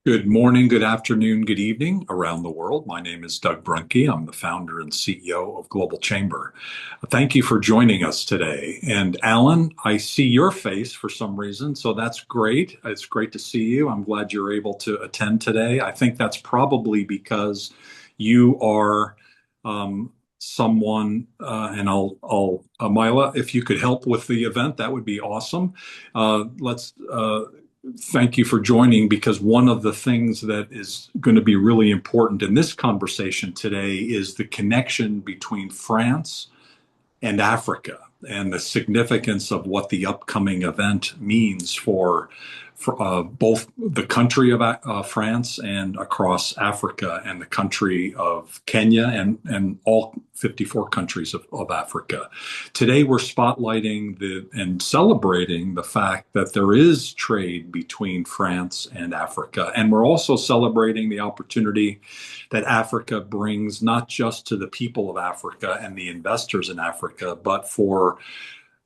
Good morning, good afternoon, good evening around the world. My name is Doug Brunke. I'm the founder and CEO of Global Chamber. Thank you for joining us today. And Alan, I see your face for some reason, so that's great. It's great to see you. I'm glad you're able to attend today. I think that's probably because you are someone, and Mila, if you could help with the event, that would be awesome. Let's Thank you for joining because one of the things that is going to be really important in this conversation today is the connection between France and Africa and the significance of what the upcoming event means for both the country of France and across Africa and the country of Kenya and all 54 countries of Africa. Today, we're spotlighting and celebrating the fact that there is trade between France and Africa. And we're also celebrating the opportunity that Africa brings not just to the people of Africa and the investors in Africa, but for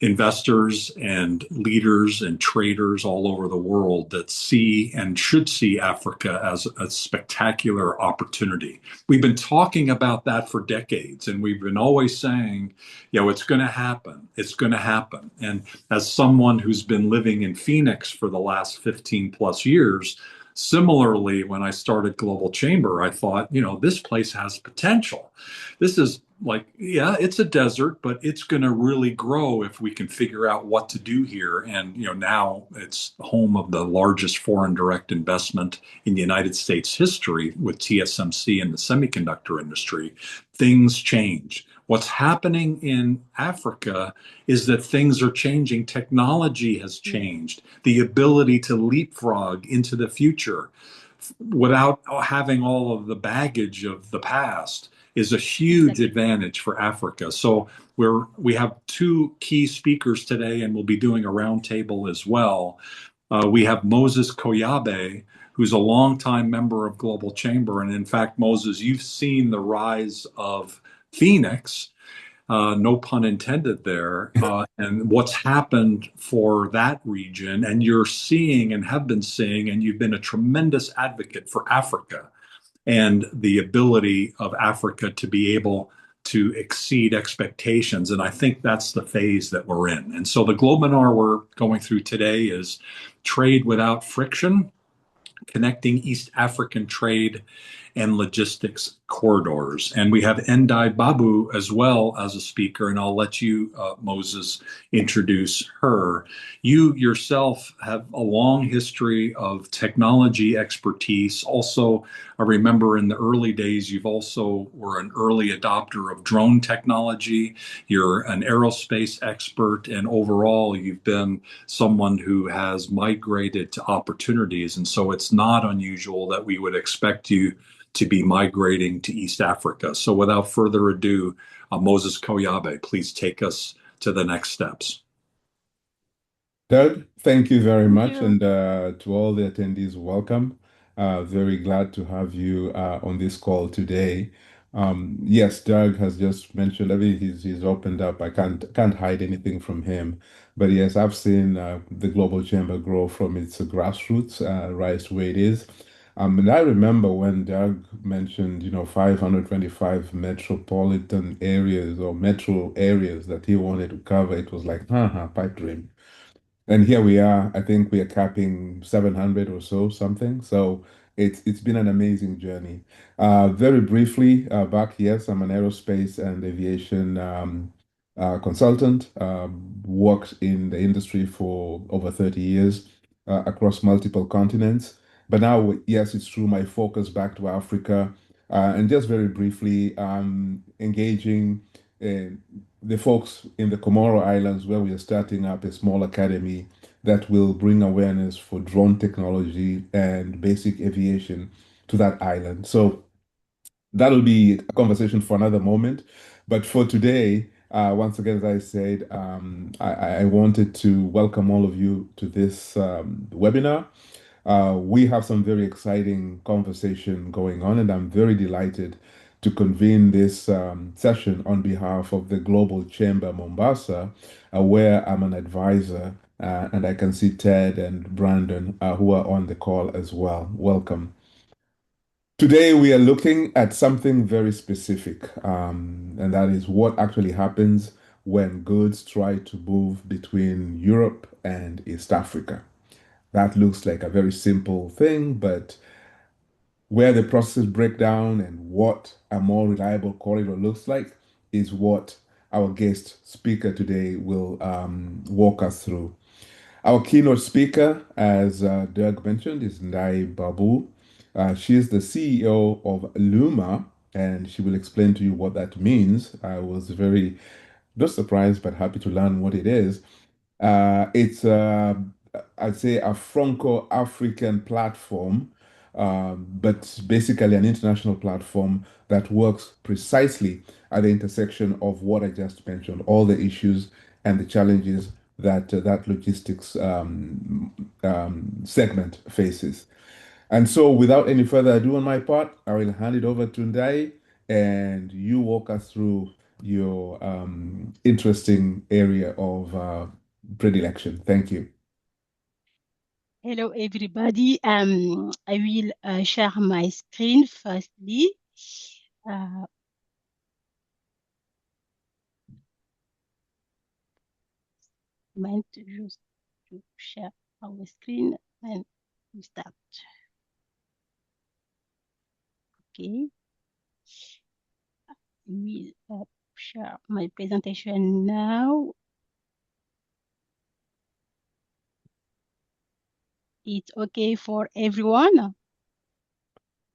investors and leaders and traders all over the world that see and should see Africa as a spectacular opportunity. We've been talking about that for decades, and we've been always saying, it's going to happen. It's going to happen. And as someone who's been living in Phoenix for the last 15 plus years, similarly, when I started Global Chamber, I thought, this place has potential. This is like, yeah, it's a desert, but it's going to really grow if we can figure out what to do here. And, now it's home of the largest foreign direct investment in the United States history with TSMC in the semiconductor industry. Things change. What's happening in Africa is that things are changing. Technology has changed. The ability to leapfrog into the future without having all of the baggage of the past is a huge advantage for Africa. So we have two key speakers today, and we'll be doing a roundtable as well. We have Moses Koyabe, who's a longtime member of Global Chamber, and in fact, Moses, you've seen the rise of Phoenix. No pun intended there, and what's happened for that region. And you're seeing and have been seeing, and you've been a tremendous advocate for Africa and the ability of Africa to be able to exceed expectations. And I think that's the phase that we're in. And so the Globinar we're going through today is trade without friction, connecting East African trade and logistics corridors. And we have Endai Babu as well as a speaker, and I'll let you, Moses, introduce her. You yourself have a long history of technology expertise. Also, I remember in the early days, you've also were an early adopter of drone technology. You're an aerospace expert, and overall, you've been someone who has migrated to opportunities. And so it's not unusual that we would expect you to be migrating to East Africa. So without further ado, Moses Koyabe, please take us to the next steps. Doug, thank you very Thank much. you. And to all the attendees, welcome. Very glad to have you on this call today. Yes, Doug has just mentioned everything. He's opened up. I can't hide anything from him. But yes, I've seen the Global Chamber grow from its grassroots rise to where it is. And I remember when Doug mentioned, 525 metropolitan areas or metro areas that he wanted to cover. It was like, pipe dream. And here we are. I think we are capping 700 or so, something. So it's been an amazing journey. Very briefly, back, yes, I'm an aerospace and aviation consultant. Worked in the industry for over 30 years across multiple continents. But now, yes, it's true, my focus back to Africa. And just very briefly, engaging uh, the folks in the Comoro Islands, where we are starting up a small academy that will bring awareness for drone technology and basic aviation to that island. So that'll be a conversation for another moment. But for today, once again, as I said, I wanted to welcome all of you to this webinar. We have some very exciting conversation going on, and I'm very delighted to convene this session on behalf of the Global Chamber Mombasa, where I'm an advisor And I can see Ted and Brandon who are on the call as well. Welcome. Today, we are looking at something very specific, and that is what actually happens when goods try to move between Europe and East Africa. That looks like a very simple thing, but where the processes break down and what a more reliable corridor looks like is what our guest speaker today will walk us through. Our keynote speaker, as Doug mentioned, is Ndai Babu. She is the CEO of Luma, and she will explain to you what that means. I was very not surprised, but happy to learn what it is. It's, I'd say, a Franco-African platform, but basically an international platform that works precisely at the intersection of what I just mentioned, all the issues and the challenges that that logistics segment faces. And so, without any further ado on my part, I will hand it over to Ndai, and you walk us through your interesting area of predilection. Thank you. Hello, everybody. I will share my screen firstly. Uh, meant just to share our screen and we start. Okay. I will share my presentation now. It's okay for everyone.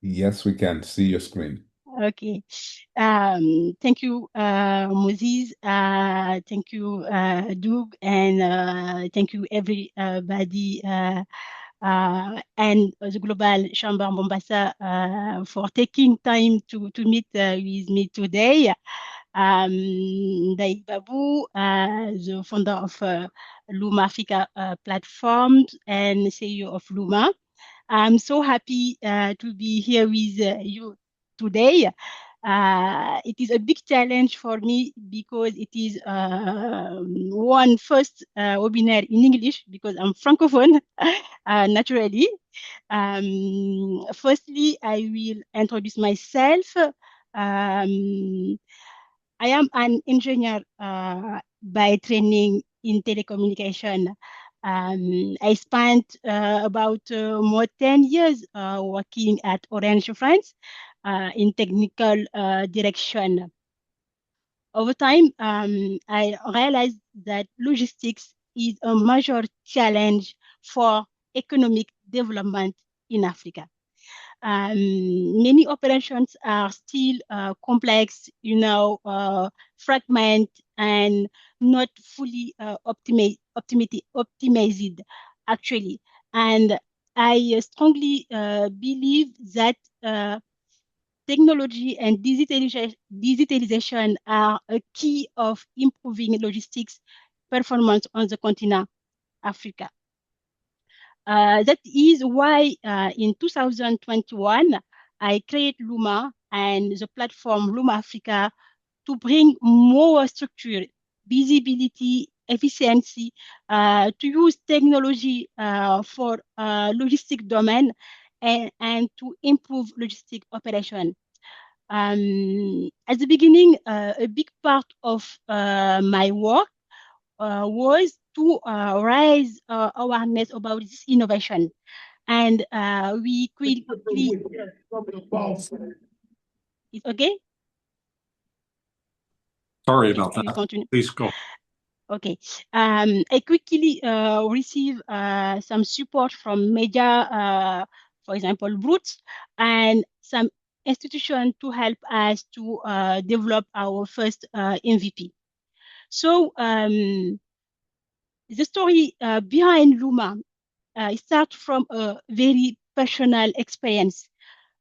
Yes, we can see your screen. Okay. Thank you, Moses. Thank you, Doug, and thank you, everybody, and the Global Chamber Mombasa for taking time to meet with me today. Dai Babu, the founder of Luma Africa platforms and CEO of Luma. I'm so happy to be here with you today. It is a big challenge for me because it is one first webinar in English because I'm Francophone naturally. Firstly, I will introduce myself. I am an engineer by training in telecommunication. I spent about more 10 years working at Orange France in technical direction. Over time, I realized that logistics is a major challenge for economic development in Africa. Many operations are still complex, fragment and not fully optimized, actually. And I strongly believe that technology and digitalization are a key of improving logistics performance on the continent Africa. That is why in 2021, I created Luma and the platform Luma Africa to bring more structure, visibility, efficiency, to use technology for logistic domain and to improve logistic operation. At the beginning, a big part of my work was to raise awareness about this innovation. And we quickly, it's okay? Sorry Okay, about I will that. continue. Please go. Okay. I quickly received some support from media, for example, Roots, and some institution to help us to develop our first MVP. So the story behind Luma starts from a very personal experience.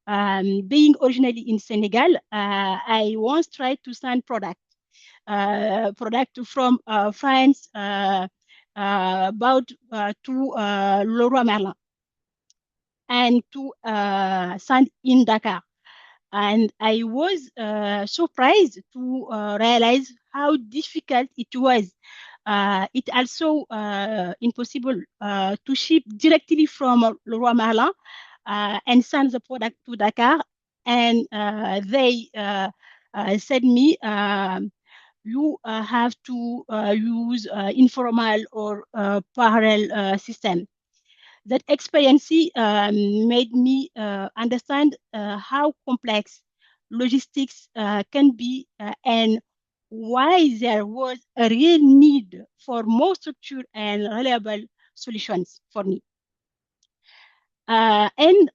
Being originally in Senegal, I once tried to sign product from France about to Leroy Merlin and to sign in Dakar. And I was surprised to realize how difficult it was It also impossible to ship directly from Leroy Merlin and send the product to Dakar. And they said me, you have to use informal or parallel system. That experience made me understand how complex logistics can be and why there was a real need for more structured and reliable solutions for me. And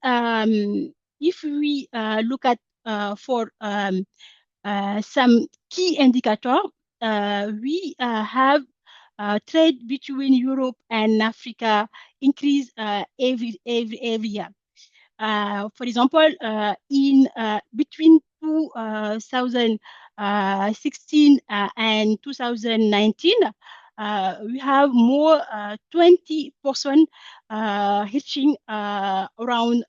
if we look at for some key indicator, we have trade between Europe and Africa increase every year. For example, in between 2016 and 2019, we have more 20% reaching around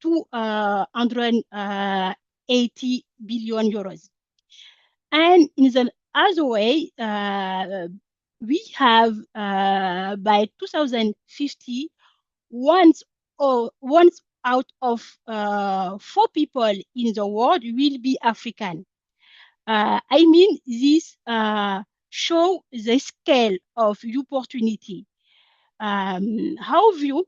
280 billion euros. And in the other way, we have by 2050, once once out of 4 people in the world will be African. I mean, this show the scale of opportunity. However,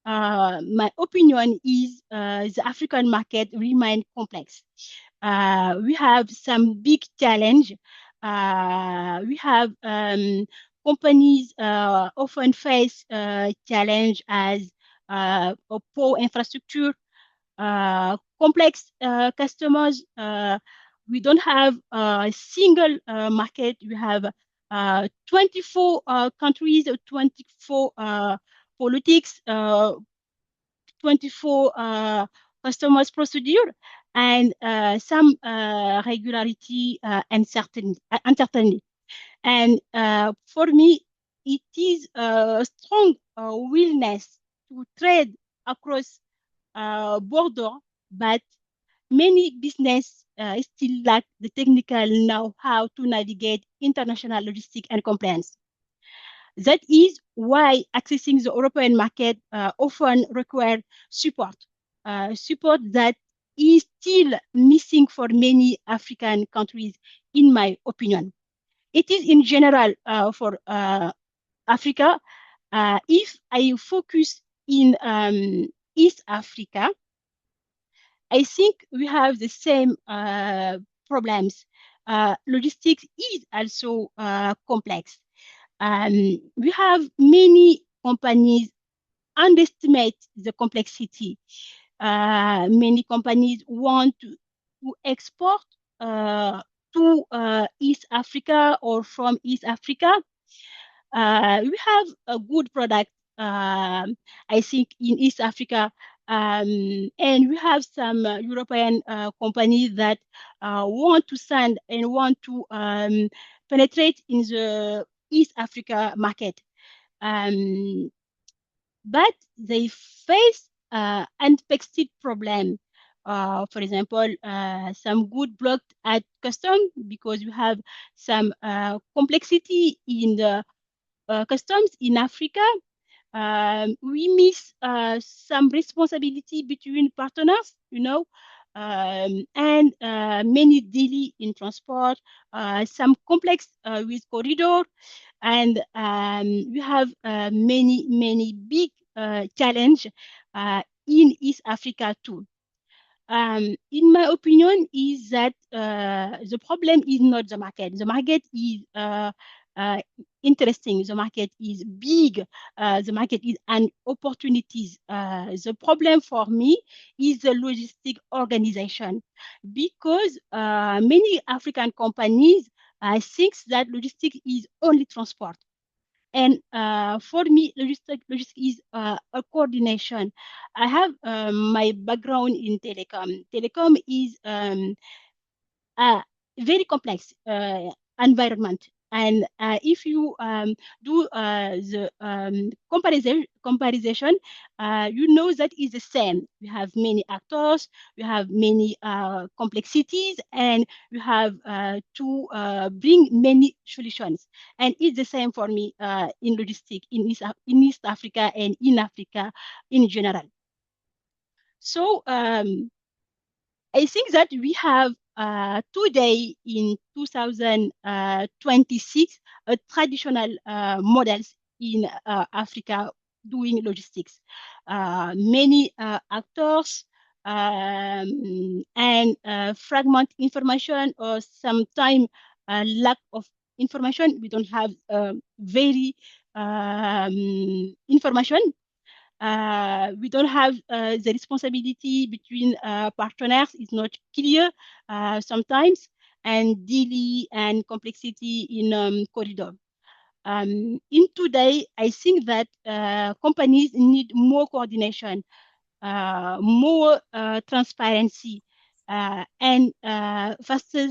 my opinion is the African market remain complex. We have some big challenge. We have companies often face challenge as a poor infrastructure, complex customers. We don't have a single market. We have 24 countries, 24 politics, 24 customers procedure, and some regularity uncertainty. And for me, it is a strong willingness to trade across border, but many business still lack the technical know-how to navigate international logistics and compliance. That is why accessing the European market often requires support that is still missing for many African countries, in my opinion. It is in general for Africa. If I focus in East Africa, I think we have the same problems. Logistics is also complex. We have many companies underestimate the complexity. Many companies want to export to East Africa or from East Africa. We have a good product, I think, in East Africa. And we have some European companies that want to send and want to penetrate in the East Africa market. But they face unexpected problem. For example, some good blocked at custom because you have some complexity in the customs in Africa. We miss some responsibility between partners, and many delay in transport, some complex with corridor, and we have many big challenge in East Africa too. In my opinion, is that the problem is not the market. The market is uh, interesting. The market is big. The market is an opportunities. The problem for me is the logistic organization, because many African companies think that logistics is only transport. And for me, logistics is a coordination. I have my background in telecom. Telecom is a very complex environment. And if you do the comparison, you know that is the same. We have many actors, we have many complexities, and we have to bring many solutions. And it's the same for me in logistics in East Africa and in Africa in general. So I think that we have today in 2026 traditional models in Africa doing logistics. Many actors and fragment information or sometimes lack of information. We don't have very information. We don't have the responsibility between partners is not clear sometimes, and delay and complexity in corridor. In today, I think that companies need more coordination, more transparency, and faster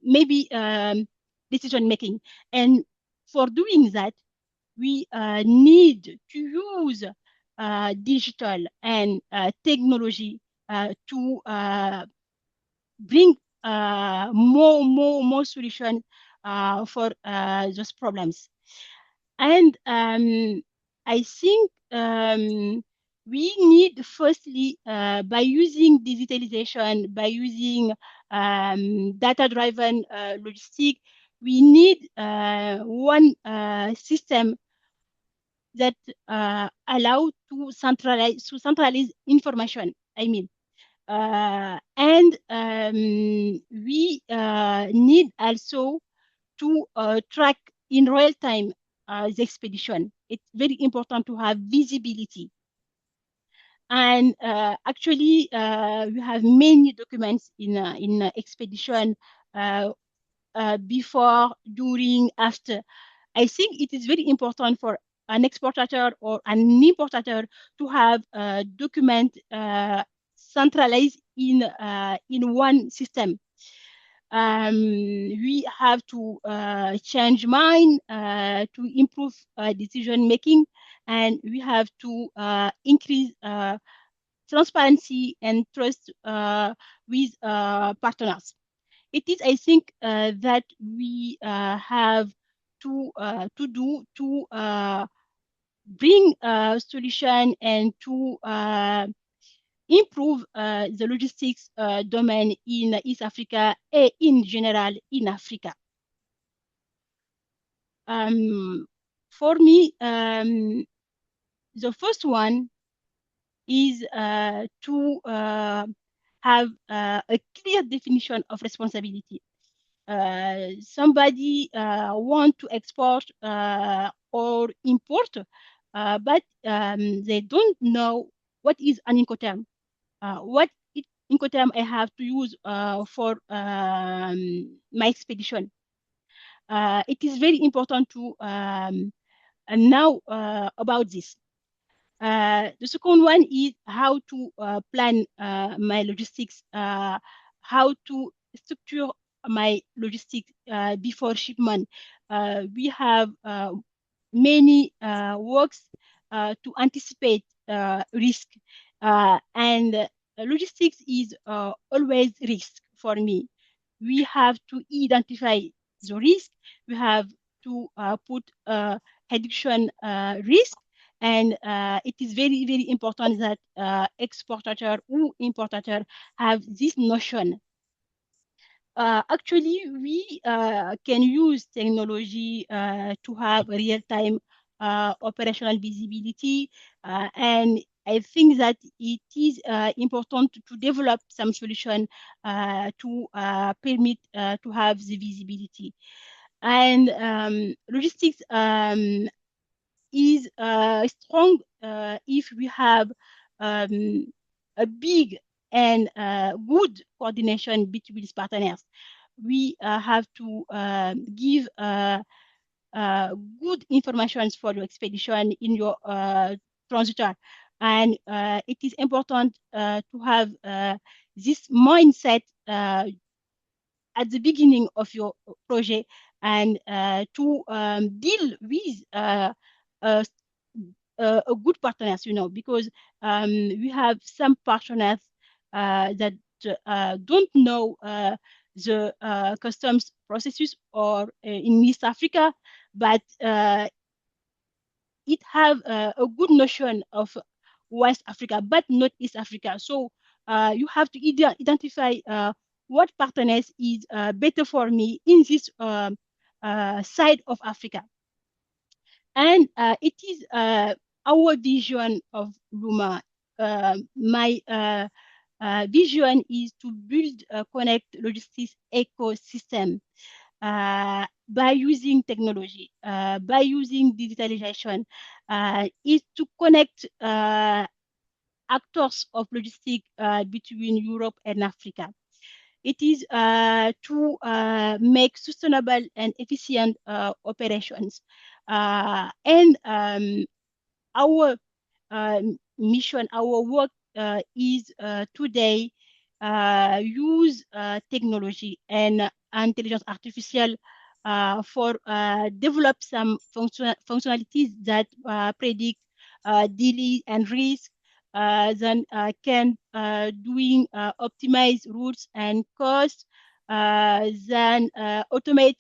maybe decision making. And for doing that, we need to use digital and technology to bring more solutions for those problems. And I think we need firstly by using digitalization, by using data-driven logistic, we need one system that allow to centralize information. I mean, and we need also to track in real time the expedition. It's very important to have visibility. And actually, we have many documents in expedition before, during, after. I think it is very important for an exporter or an importer to have a document centralized in one system. We have to change mind to improve decision making, and we have to increase transparency and trust with partners. It is, I think, that we have to do to bring a solution and to improve the logistics domain in East Africa and in general in Africa. For me, the first one is to have a clear definition of responsibility. Somebody want to export or import, but they don't know what is an Incoterm. What Incoterm I have to use for my expedition. It is very important to know about this. The second one is how to plan my logistics, how to structure my logistics before shipment. We have many works to anticipate risk, and logistics is always risk for me. We have to identify the risk. We have to put reduction risk, and it is very important that exporter or importer have this notion. Actually, we can use technology to have real-time operational visibility, and I think that it is important to develop some solution to permit to have the visibility. And logistics is strong if we have a big and good coordination between partners. We have to give good information for your expedition in your transitor. And it is important to have this mindset at the beginning of your project and to deal with uh, a good partners, because we have some partners that don't know the customs processes or in East Africa, but it have a good notion of West Africa, but not East Africa. So you have to identify what partners is better for me in this side of Africa. And it is our vision of Luma. My vision is to build a connect logistics ecosystem by using technology, by using digitalization, is to connect actors of logistics between Europe and Africa. It is to make sustainable and efficient operations. And our uh, mission, our work is today use technology and intelligence artificial for develop some functionalities that predict delay and risk, then can doing optimize routes and costs, then automate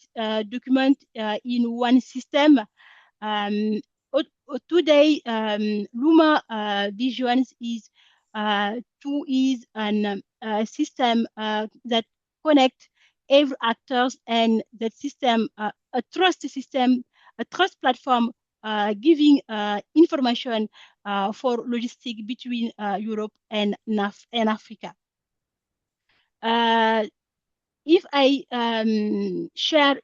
document in one system. um, Today, Luma Visions is to is an system that connect every actors and that system, a trust system, a trust platform, giving information for logistics between Europe and Africa. Uh, if I share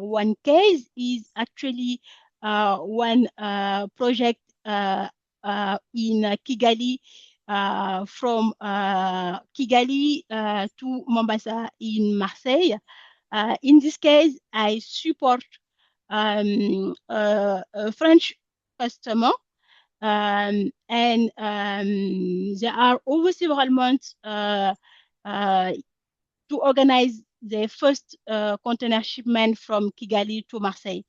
one case, is actually one project in Kigali, from Kigali to Mombasa in Marseille. In this case, I support a French customer, and there are over several months uh, to organize the first container shipment from Kigali to Marseille.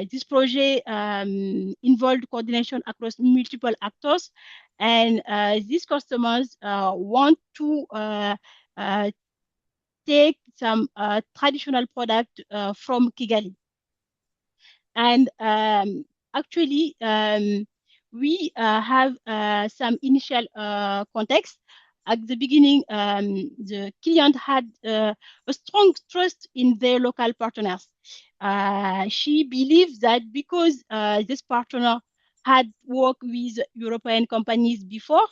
This project involved coordination across multiple actors, and these customers want to take some traditional product from Kigali. And actually, we have some initial context. At the beginning, the client had a strong trust in their local partners. She believes that because this partner had worked with European companies before,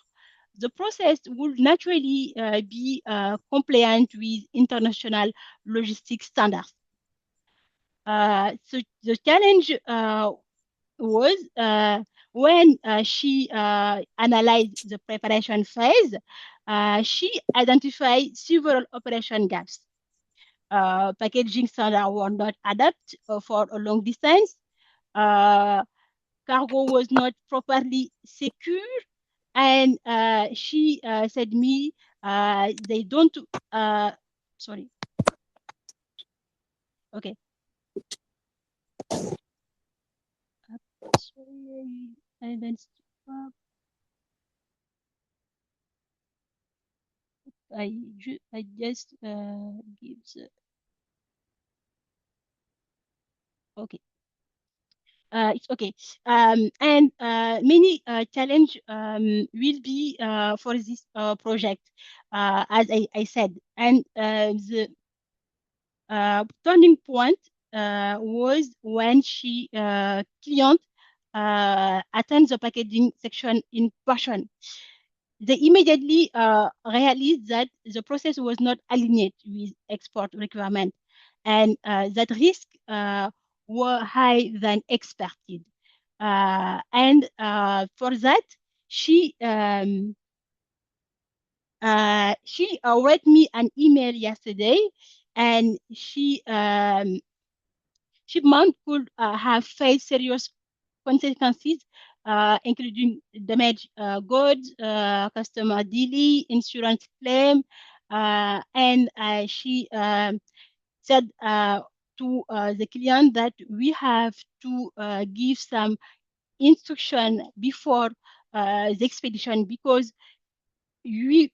the process would naturally be compliant with international logistics standards. So the challenge was when she analyzed the preparation phase, she identified several operation gaps. Packaging standards were not adapted for a long distance. Uh, Cargo was not properly secure, and she said me they don't. Sorry. Okay. Sorry, I then stop. I just give the okay. It's okay. And many challenge will be for this project, as I said. And the turning point was when she client attends the packaging section in person. They immediately realized that the process was not aligned with export requirement, and that risk were higher than expected. And for that, she wrote me an email yesterday, and shipment could have faced serious consequences, including damaged goods, customer delay, insurance claim, and she said to the client that we have to give some instruction before the expedition, because you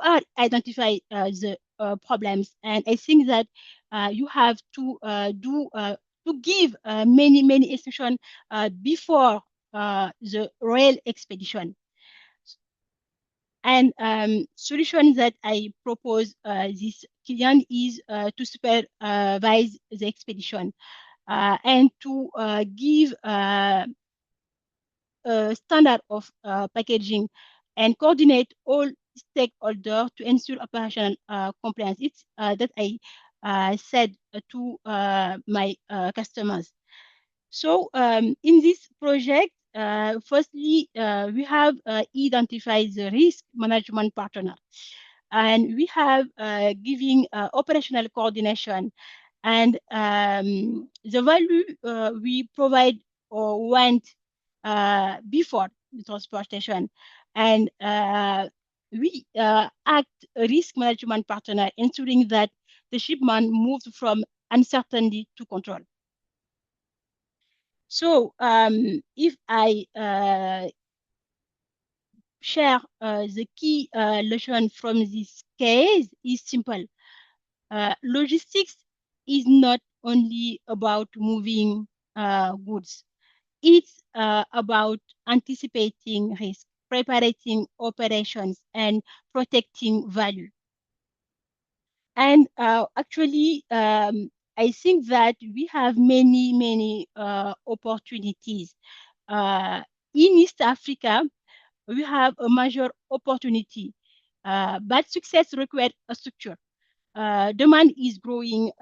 are identify the problems, and I think that you have to do to give many instructions before the royal expedition. And solution that I propose this client is to supervise the expedition and to give a standard of packaging and coordinate all stakeholders to ensure operational compliance. It's that I said to my customers. So in this project, firstly, we have identified the risk management partner, and we have giving operational coordination, and the value we provide or want before the transportation, and we act a risk management partner, ensuring that the shipment moves from uncertainty to control. So if I share the key lesson from this case is simple. Logistics is not only about moving goods. It's about anticipating risk, preparing operations, and protecting value. And actually, I think that we have many opportunities. In East Africa, we have a major opportunity, but success requires a structure. Demand is growing,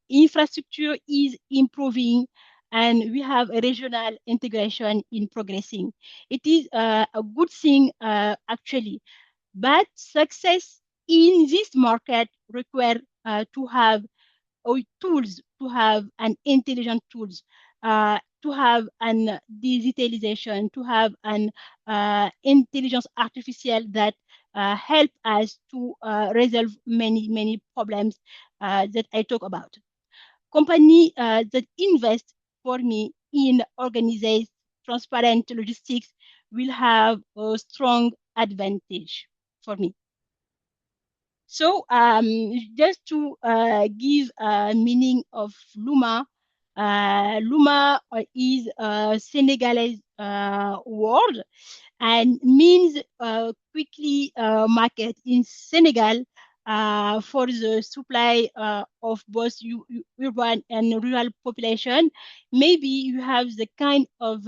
infrastructure is improving, and we have a regional integration in progressing. It is a good thing, actually, but success in this market require to have tools, to have an intelligent tools, to have an digitalization, to have an intelligence artificial that help us to resolve many problems that I talk about. Company that invest for me in organized, transparent logistics will have a strong advantage for me. So just to give a meaning of Luma, Luma is a Senegalese word and means quickly market in Senegal for the supply of both urban and rural population. Maybe you have the kind of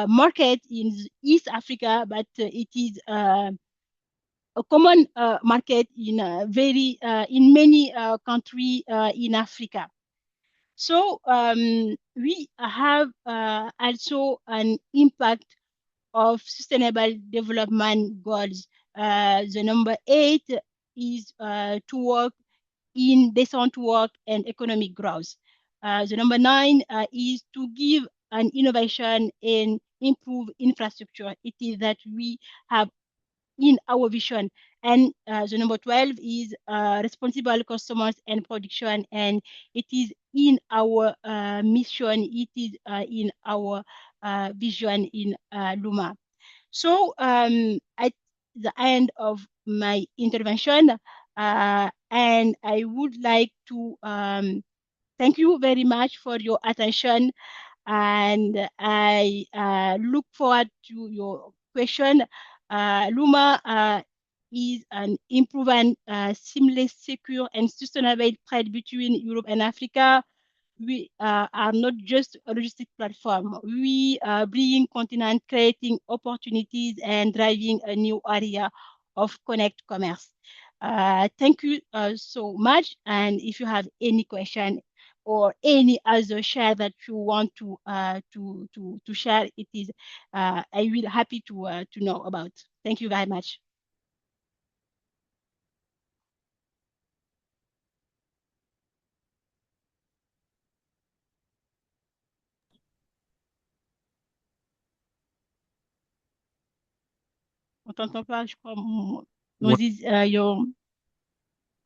market in East Africa, but it is a common market in in many countries in Africa. So we have also an impact of sustainable development goals. The number 8 is to work in decent work and economic growth. The number 9 is to give an innovation and improve infrastructure. It is that we have in our vision. And the number 12 is responsible customers and production. And it is in our mission, it is in our vision in Luma. So at the end of my intervention, and I would like to thank you very much for your attention, and I look forward to your question. Luma is an improving, seamless, secure, and sustainable trade between Europe and Africa. We are not just a logistic platform. We are bringing continent, creating opportunities, and driving a new area of connect commerce. Thank you so much. And if you have any question or any other share that you want to share, it is I will happy to know about. Thank you very much. On t'entend pas, je crois. What, Moses, your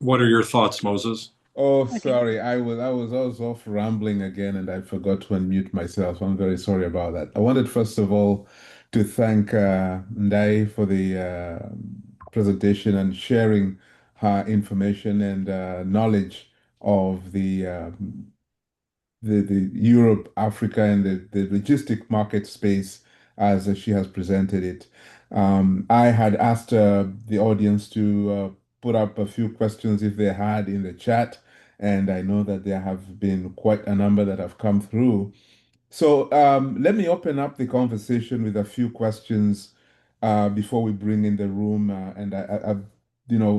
what are your thoughts, Moses? Oh, Okay. sorry. I was off rambling again and I forgot to unmute myself. I'm very sorry about that. I wanted first of all to thank Ndai for the presentation and sharing her information and knowledge of the Europe, Africa, and the logistic market space as she has presented it. I had asked the audience to put up a few questions if they had in the chat, and I know that there have been quite a number that have come through. So let me open up the conversation with a few questions before we bring in the room. And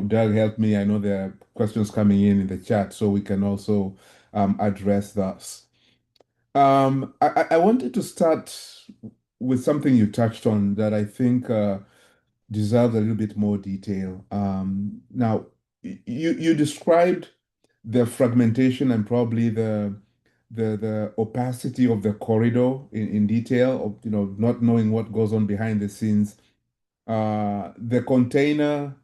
Doug helped me. I know there are questions coming in the chat, so we can also address those. I wanted to start with something you touched on that I think deserves a little bit more detail. Now, you described the fragmentation and probably the opacity of the corridor in detail of not knowing what goes on behind the scenes. The container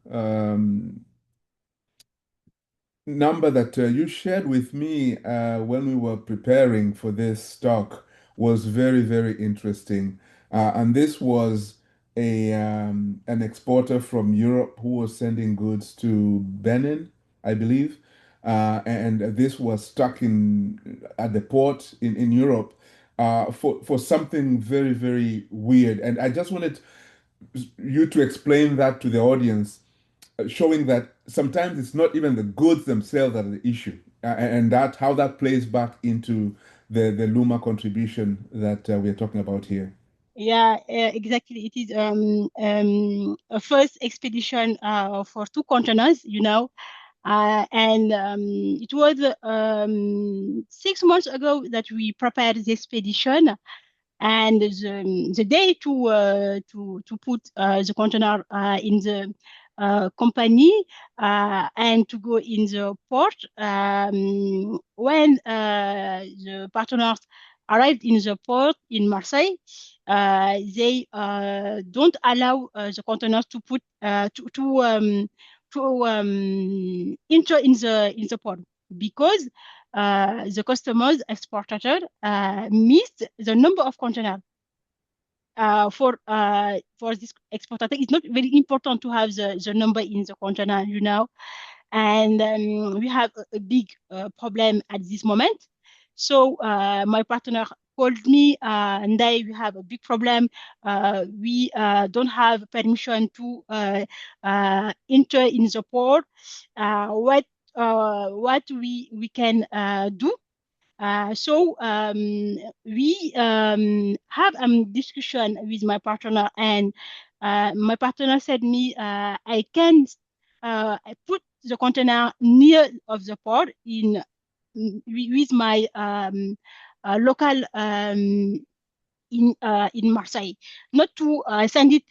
number that you shared with me when we were preparing for this talk was very, very interesting. And this was an exporter from Europe who was sending goods to Benin, I believe. And this was stuck in at the port in Europe for something very, very weird. And I just wanted you to explain that to the audience, showing that sometimes it's not even the goods themselves that are the issue, and that how that plays back into the Luma contribution that we're talking about here. Yeah, exactly. It is a first expedition for two containers, and it was 6 months ago that we prepared the expedition. And the day to put the container in the company and to go in the port, when the partners arrived in the port in Marseille, they don't allow the containers to put to enter in the port because the customers exporter missed the number of containers. For this exporter, it's not very important to have the number in the container, and we have a big problem at this moment. So my partner called me and we have a big problem. We don't have permission to enter in the port. What we can do? So we have a discussion with my partner, and my partner said me I can put the container near of the port with my local in Marseille, not to send it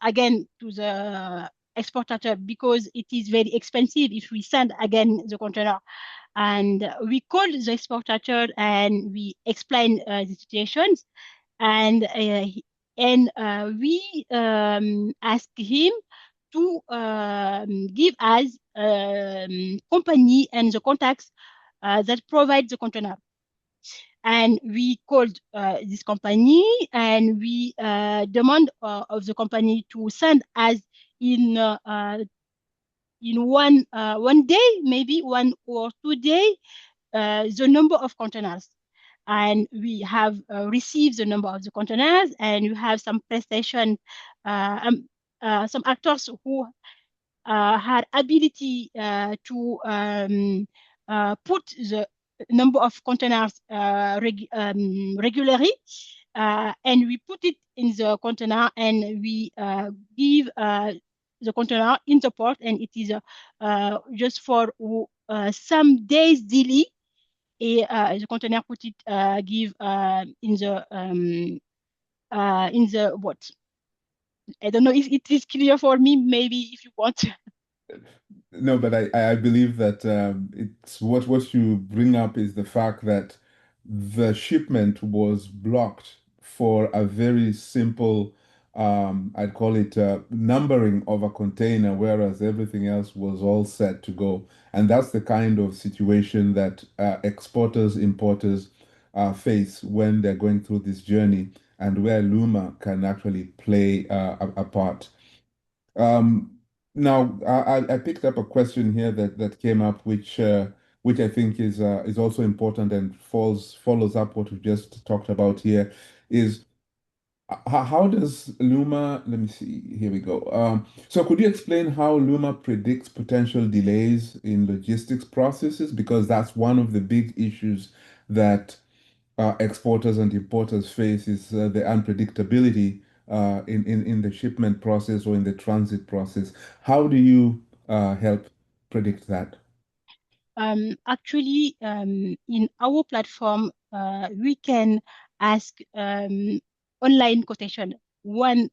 again to the exporter because it is very expensive if we send again the container. And we called the exporter and we explained the situations, and we asked him to give us company and the contacts that provide the container. And we called this company and we demand of the company to send us in in one day, maybe 1 or 2 days, the number of containers. And we have received the number of the containers, and you have some prestation, some actors who had ability to put the number of containers regularly, and we put it in the container, and we give the container in the port, and it is just for some days delay. The container put it give in the what? I don't know if it is clear for me. Maybe if you want. No, but I believe that it's what you bring up is the fact that the shipment was blocked for a very simple I'd call it numbering of a container, whereas everything else was all set to go. And that's the kind of situation that exporters, importers face when they're going through this journey, and where Luma can actually play a part. Um, Now, I picked up a question here that came up, which I think is also important and follows up what we just talked about here. Is how does Luma, let me see, here we go. So could you explain how Luma predicts potential delays in logistics processes? Because that's one of the big issues that exporters and importers face is the unpredictability in the shipment process or in the transit process. How do you help predict that? Actually, in our platform, we can ask online quotation one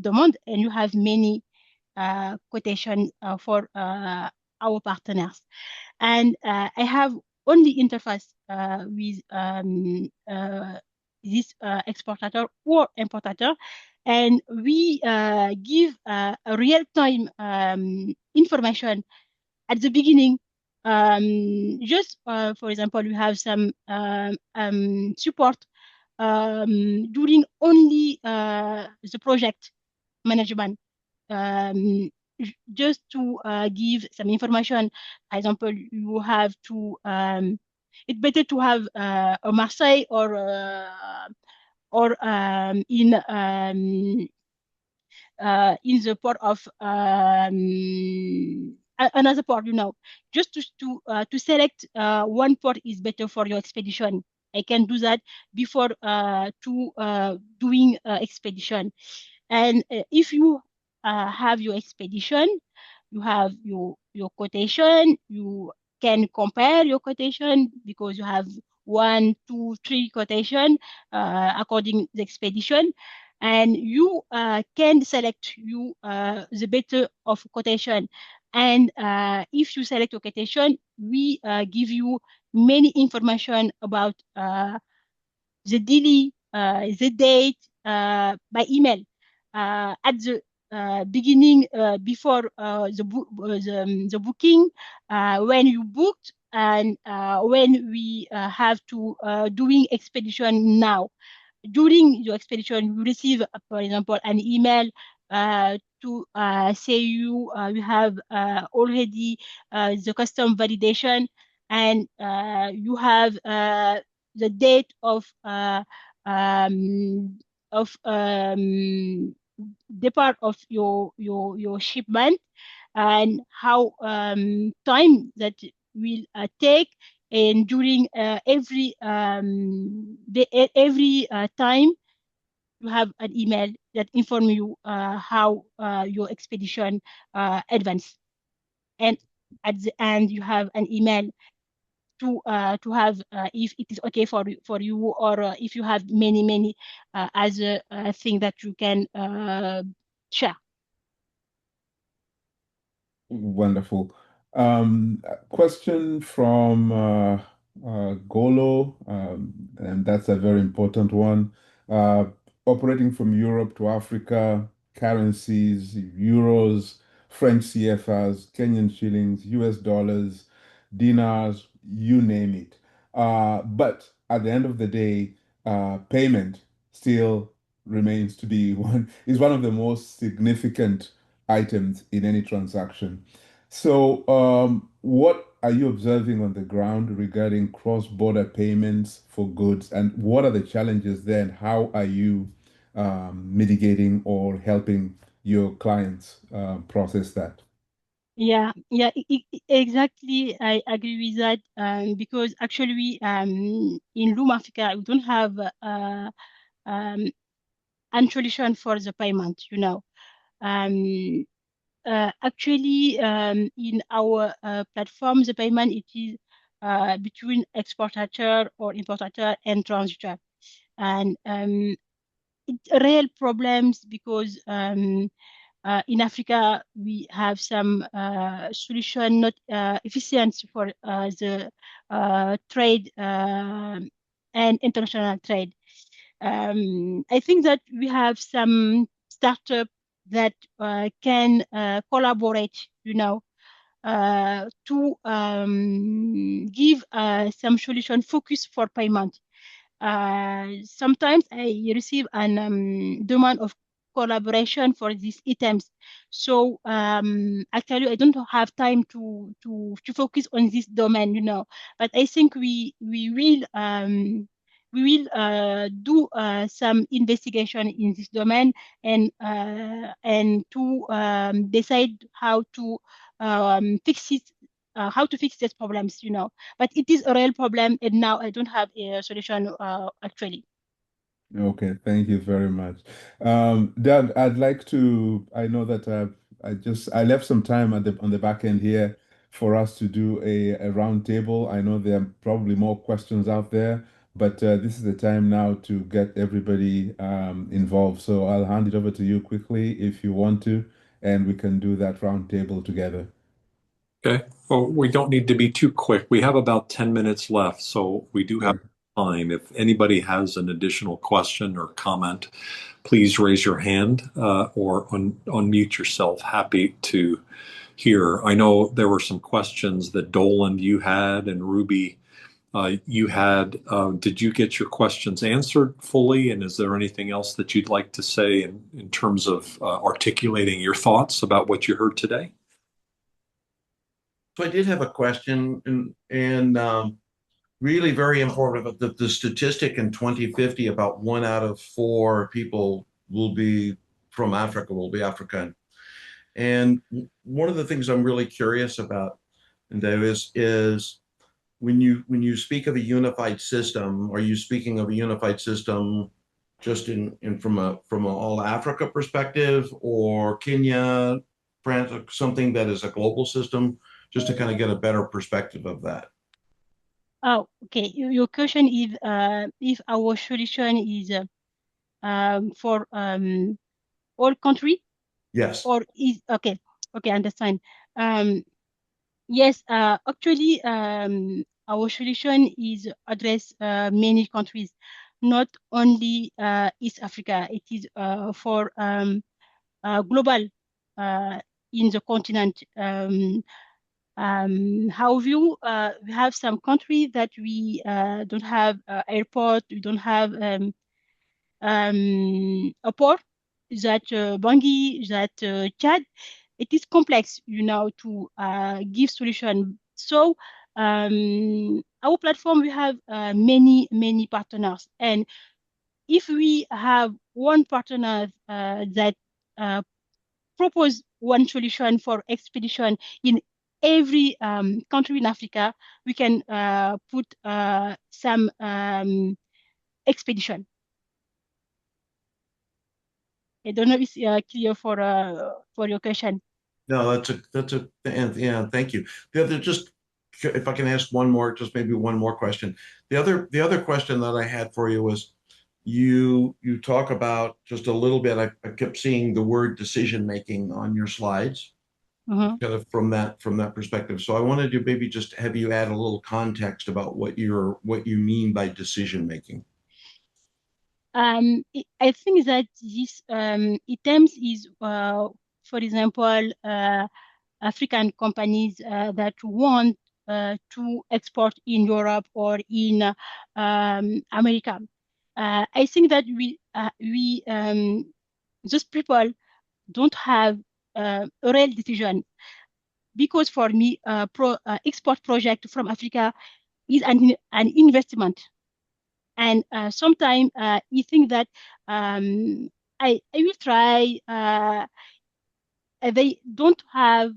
demand, and you have many quotation for our partners. And I have only interface with this exporter or importer, and we give a real-time information at the beginning. Just for example, you have some support during only the project management, just to give some information. For example, you have to it's better to have a Marseille or in the port of another port, just to select one port is better for your expedition. I can do that before to doing expedition. And if you have your expedition, you have your quotation. You can compare your quotation because you have one, two, three quotation according the expedition, and you can select you the better of quotation. And if you select a quotation, we give you many information about the daily, the date by email at the beginning before the booking, when you booked, and when we have to doing expedition now. During your expedition, you receive, for example, an email to say you have already the custom validation, and you have the date um, of depart of your shipment, and how time that will take. And during every time, you have an email that inform you how your expedition advance. And at the end, you have an email to have if it is okay for you, or if you have many other thing that you can share. Wonderful. A question from Golo, and that's a very important one. Uh, Operating from Europe to Africa, currencies, euros, French CFAs, Kenyan shillings, US dollars, dinars, you name it. But at the end of the day, payment still remains to be one of the most significant items in any transaction. So, what are you observing on the ground regarding cross-border payments for goods, and what are the challenges there, and how are you mitigating or helping your clients process that? Yeah, exactly. I agree with that. Because actually, in Room Africa, we don't have um, an solution for the payment. Um, Actually, in our platform, the payment it is between exporter or importer and transitor, and it's real problems because in Africa we have some solution not efficient for the trade and international trade. I think that we have some startup that can collaborate, to give some solution focus for payment. Sometimes I receive an demand of collaboration for these items. So actually, I don't have time to focus on this domain, But I think we will do some investigation in this domain and to decide fix it, how to fix these problems, But it is a real problem, and now I don't have a solution actually. Okay, thank you very much. Doug, I'd like to, I know that I left some time at on the back end here for us to do a round table. I know there are probably more questions out there, but this is the time now to get everybody involved. So I'll hand it over to you quickly if you want to, and we can do that round table together. Okay. Well, we don't need to be too quick. We have about 10 minutes left, so we do have Sure. time. If anybody has an additional question or comment, please raise your hand or unmute yourself. Happy to hear. I know there were some questions that Dolan you had and Ruby you had. Did you get your questions answered fully? And is there anything else that you'd like to say in terms of articulating your thoughts about what you heard today? So I did have a question, and really very important about the statistic in 2050 about 1 out of 4 people will be from Africa, will be African. And one of the things I'm really curious about, and that is when you speak of a unified system, are you speaking of a unified system just in from a all Africa perspective, or Kenya, France, something that is a global system, just to kind of get a better perspective of that? Oh, okay. Your question is if our solution is for all country, Yes. or is okay. Okay, understand. Um, yes, actually, our solution is address many countries, not only East Africa. It is for global uh, in the continent. However, we have some countries that we don't have airport, we don't have a port, that Bangui, that Chad. It is complex, to give solution. So our platform, we have many partners, and if we have one partner that uh, propose one solution for expedition in every country in Africa, we can put some expedition. I don't know if it's clear for your question. No, and yeah, thank you. The other, just if I can ask one more, just maybe one more question. The other question that I had for you was you talk about just a little bit. I kept seeing the word decision making on your slides, Mhm. kind of from that perspective. So I wanted to maybe just have you add a little context about what you mean by decision making. I think that this items is, for example, African companies that want to export in Europe or in America. I think that we those people don't have a real decision, because for me, export project from Africa is an investment, and sometimes you think that I will try. They don't have.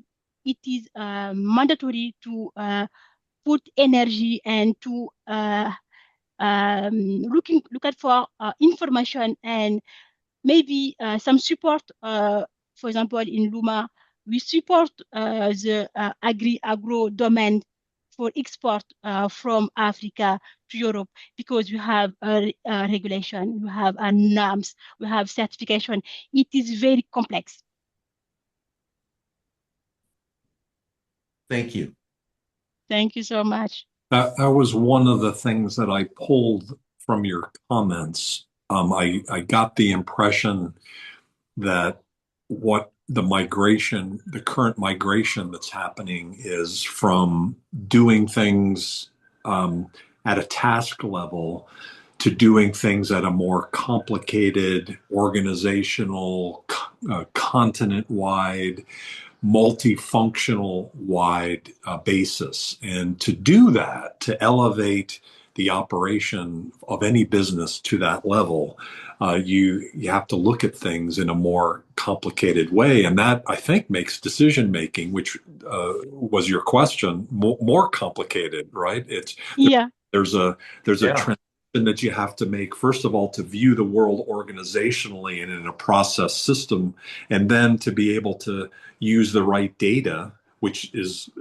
It is mandatory to put energy and to look at for information, and maybe some support. For example, in Luma, we support the agro domain for export from Africa to Europe, because we have a regulation, we have a norms, we have certification. It is very complex. Thank you. Thank you so much. That was one of the things that I pulled from your comments. I got the impression that what the current migration that's happening is from doing things um, at a task level to doing things at a more complicated organizational, continent-wide, multifunctional wide basis. And to do that, to elevate the operation of any business to that level, you have to look at things in a more complicated way, and that I think makes decision making, which was your question, more complicated, right? It's Yeah, there's a there's a Yeah. transition that you have to make, first of all, to view the world organizationally and in a process system, and then to be able to use the right data, which is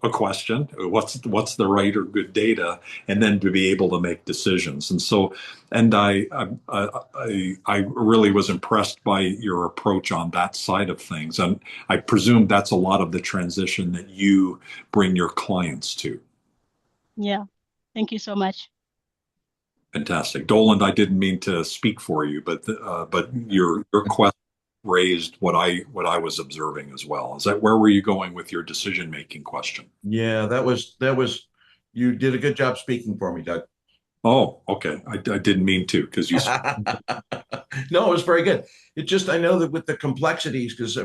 a question. What's the right or good data, and then to be able to make decisions. And so, and I really was impressed by your approach on that side of things, and I presume that's a lot of the transition that you bring your clients to. yeah. Thank you so much. Fantastic. Doland, I didn't mean to speak for you, but your question raised what I was observing as well. Is that where were you going with your decision making question? Yeah, that was you did a good job speaking for me, Doug. Oh, okay. I didn't mean to because you. No, it was very good. It just I know that with the complexities, because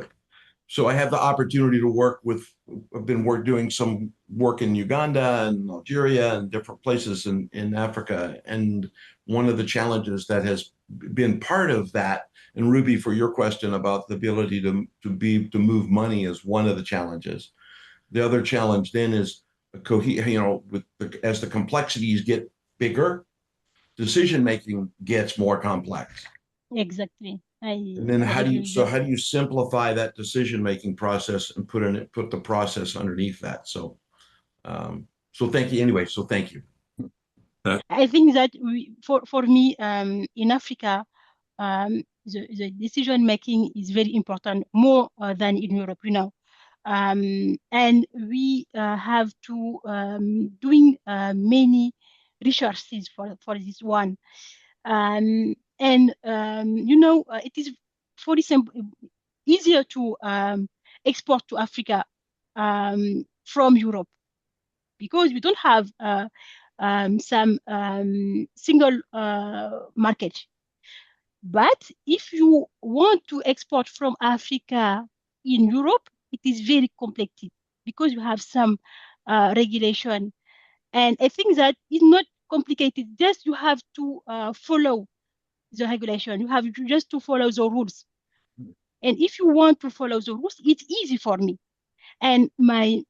so I have the opportunity to work with. I've been doing some work in Uganda and Algeria and different places in Africa. And one of the challenges that has been part of that, and Ruby, for your question about the ability to move money is one of the challenges. The other challenge then is as the complexities get bigger, decision making gets more complex. Exactly. And then I agree with you. how do you simplify that decision making process and put the process underneath that? So thank you anyway. So thank you. I think that for me, in Africa, the decision making is very important, more than in Europe, and we have to doing many resources for this one. And it is for example easier to export to Africa from Europe because we don't have some single market. But if you want to export from Africa in Europe, it is very complicated because you have some regulation. And I think that is not complicated. Just you have to follow the regulation. You have just to follow the rules. And if you want to follow the rules, it's easy for me. And my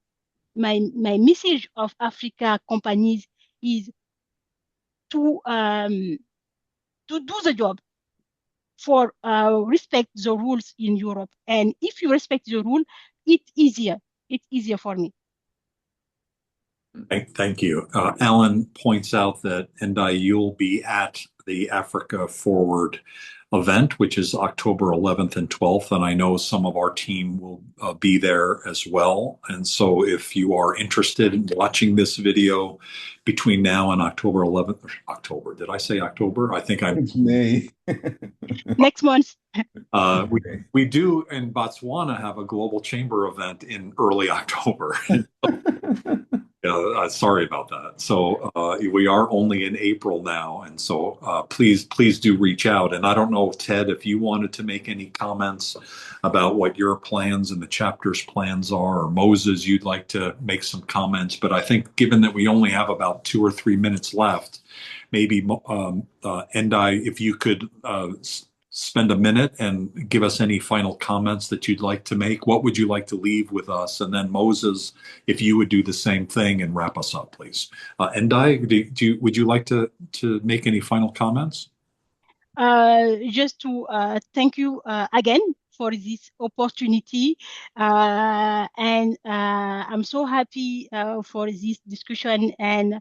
message of Africa companies is to um, to do the job for respect the rules in Europe. And if you respect the rule, it's easier. It's easier for me. Thank you. Alan points out that Endai, you'll be at the Africa Forward event, which is October 11th and 12th, and I know some of our team will be there as well. And so if you are interested in watching this video between now and October 11th, October, did I say October? I think I'm. It's May. Next month. We, Okay. we do in Botswana have a global chamber event in early October. Yeah, sorry about that. So we are only in April now, and so please do reach out. And I don't know, Ted, if you wanted to make any comments about what your plans and the chapter's plans are, or Moses, you'd like to make some comments. But I think given that we only have about 2 or 3 minutes left, maybe Endai, if you could spend a minute and give us any final comments that you'd like to make. What would you like to leave with us? And then Moses, if you would do the same thing and wrap us up, please. Endai, would you like to make any final comments? Just to thank you again for this opportunity. And I'm so happy for this discussion. And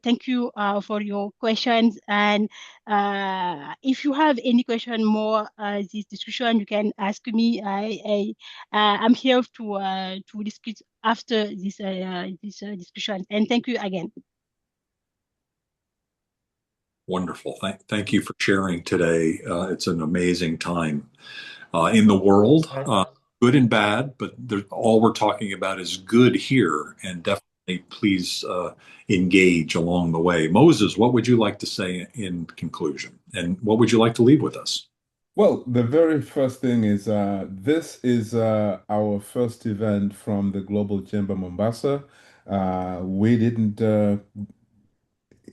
thank you for your questions. And if you have any question more this discussion, you can ask me. I'm here to discuss after this discussion. And thank you again. Wonderful. Thank you for sharing today. It's an amazing time in the world, good and bad, but all we're talking about is good here, and definitely please engage along the way. Moses, what would you like to say in conclusion? And what would you like to leave with us? Well, the very first thing is this is our first event from the Global Chamber Mombasa. We didn't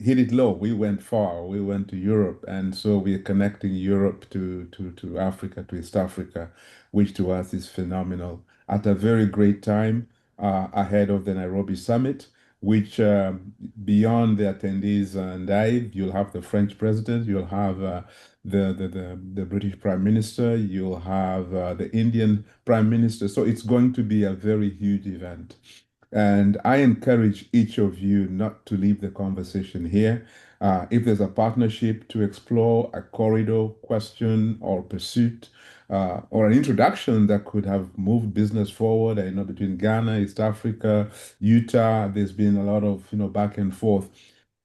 hit it low. We went far. We went to Europe, and so we are connecting Europe to Africa, to East Africa, which to us is phenomenal. At a very great time ahead of the Nairobi summit, which beyond the attendees and you'll have the French president, you'll have the British Prime Minister, you'll have the Indian Prime Minister. So it's going to be a very huge event. And I encourage each of you not to leave the conversation here. If there's a partnership to explore a corridor question or pursuit or an introduction that could have moved business forward, I know between Ghana, East Africa, Utah, there's been a lot of back and forth.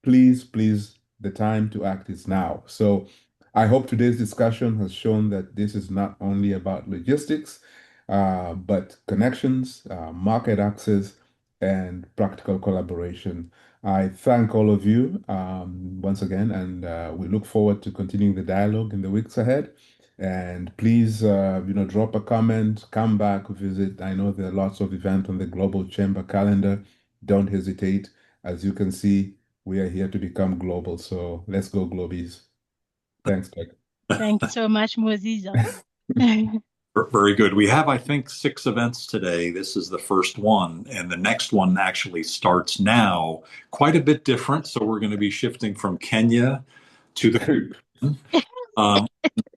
Please, the time to act is now. So I hope today's discussion has shown that this is not only about logistics, but connections, market access, and practical collaboration. I thank all of you once again, and we look forward to continuing the dialogue in the weeks ahead. And please, drop a comment, come back, visit. I know there are lots of events on the Global Chamber calendar. Don't hesitate. As you can see, we are here to become global. So let's go, Globies. Thanks, Doug. Thank you so much, Moses. Very good. We have, I think, 6 events today. This is the first one, and the next one actually starts now. Quite a bit different. So we're going to be shifting from Kenya to the Caribbean.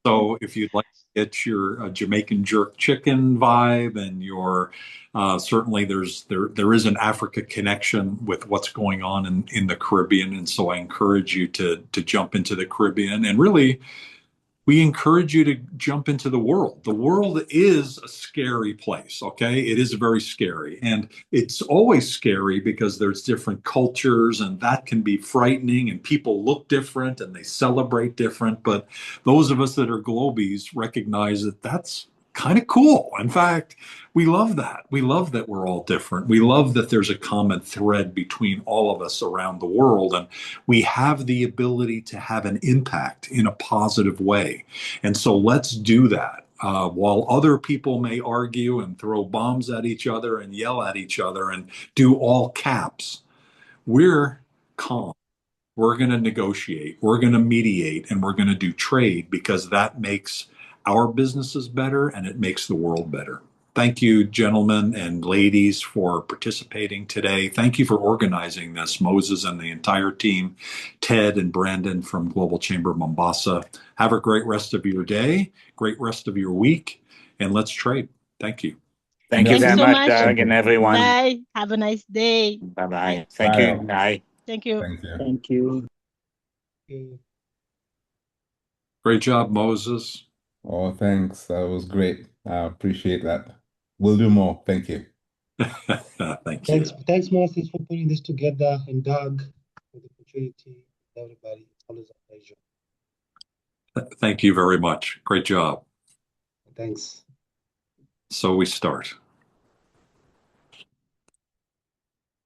So if you'd like to get your Jamaican jerk chicken vibe, and your certainly there is an Africa connection with what's going on in the Caribbean, and so I encourage you to jump into the Caribbean, and really we encourage you to jump into the world. The world is a scary place, okay? It is very scary. And it's always scary because there's different cultures, and that can be frightening, and people look different and they celebrate different. But those of us that are globies recognize that that's kind of cool. In fact, we love that. We love that we're all different. We love that there's a common thread between all of us around the world, and we have the ability to have an impact in a positive way. And so let's do that. While other people may argue and throw bombs at each other and yell at each other and do all caps, we're calm. We're going to negotiate, we're going to mediate, and we're going to do trade, because that makes our businesses better and it makes the world better. Thank you, gentlemen and ladies, for participating today. Thank you for organizing this, Moses and the entire team, Ted and Brandon from Global Chamber Mombasa. Have a great rest of your day, great rest of your week, and let's trade. Thank you. Thank you Thank you very so much, much. Doug, and everyone. Bye. Have a nice day. Bye-bye. Thank Bye you. all. Bye. Thank you. Thank you. Thank you. Great job, Moses. Oh, thanks. That was great. I appreciate that. We'll do more. Thank you. Thank you. Thanks, Moses, for putting this together, and Doug for the opportunity. Everybody, it's always a pleasure. Thank you very much. Great job. Thanks. So we start.